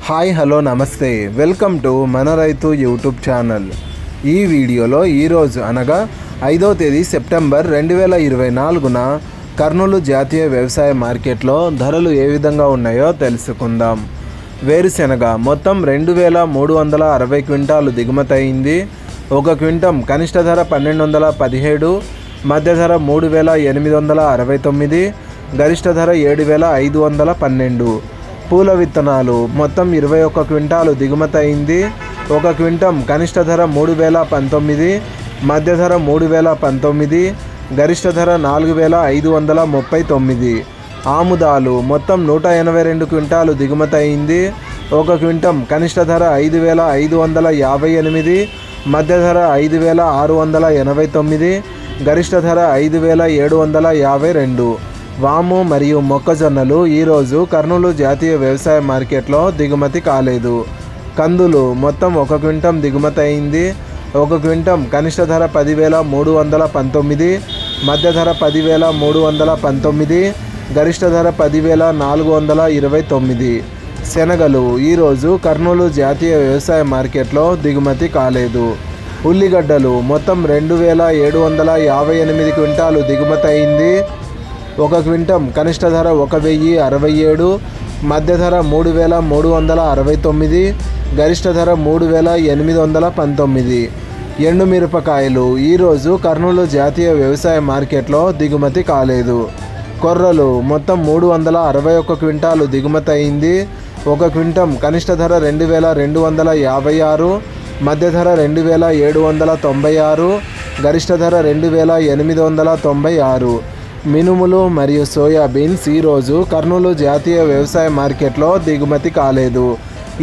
Hi hello నమస్తే, welcome to మన రైతు యూట్యూబ్ ఛానల్. ఈ వీడియోలో ఈరోజు అనగా 5వ తేదీ సెప్టెంబర్ 2024న కర్నూలు జాతీయ వ్యవసాయ మార్కెట్లో ధరలు ఏ విధంగా ఉన్నాయో తెలుసుకుందాం. వేరుశెనగ మొత్తం 2360 క్వింటాలు దిగుమతి అయింది. ఒక క్వింటం కనిష్ట ధర 1217, మధ్య ధర 3869, గరిష్ట ధర 7512. పూల విత్తనాలు మొత్తం 21 క్వింటాలు దిగుమతి అయింది. ఒక క్వింటం కనిష్ట ధర 3019, మధ్య ధర 3019, గరిష్ట ధర 4539. ఆముదాలు మొత్తం 182 క్వింటాలు దిగుమతి అయింది. ఒక క్వింటం కనిష్ట ధర 5558, మధ్య ధర 5689, గరిష్ట ధర 5752. వాము మరియు మొక్కజొన్నలు ఈరోజు కర్నూలు జాతీయ వ్యవసాయ మార్కెట్లో దిగుమతి కాలేదు. కందులు మొత్తం 1 క్వింటం దిగుమతి అయింది. ఒక క్వింటం కనిష్ట ధర 10,319, మధ్య ధర 10,319, గరిష్ట ధర 10,429. శనగలు ఈరోజు కర్నూలు జాతీయ వ్యవసాయ మార్కెట్లో దిగుమతి కాలేదు. ఉల్లిగడ్డలు మొత్తం 2,758 క్వింటాలు దిగుమతి అయింది. ఒక క్వింటం కనిష్ట ధర 1067, మధ్య ధర 3,369, గరిష్ట ధర 3,819. ఎండుమిరపకాయలు ఈరోజు కర్నూలు జాతీయ వ్యవసాయ మార్కెట్లో దిగుమతి కాలేదు. కొర్రలు మొత్తం 361 క్వింటాలు దిగుమతి అయింది. ఒక క్వింటం కనిష్ట ధర 2,256, మధ్య ధర 2,796, గరిష్ట ధర 2,896. మినుములు మరియు సోయాబీన్స్ ఈరోజు కర్నూలు జాతీయ వ్యవసాయ మార్కెట్లో దిగుమతి కాలేదు.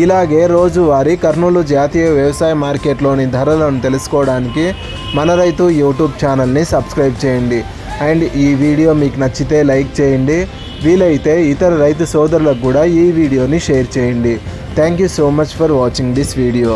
ఇలాగే రోజువారీ కర్నూలు జాతీయ వ్యవసాయ మార్కెట్లోని ధరలను తెలుసుకోవడానికి మన రైతు యూట్యూబ్ ఛానల్ని సబ్స్క్రైబ్ చేయండి. అండ్ ఈ వీడియో మీకు నచ్చితే లైక్ చేయండి. వీలైతే ఇతర రైతు సోదరులకు కూడా ఈ వీడియోని షేర్ చేయండి. Thank you so much for watching this video.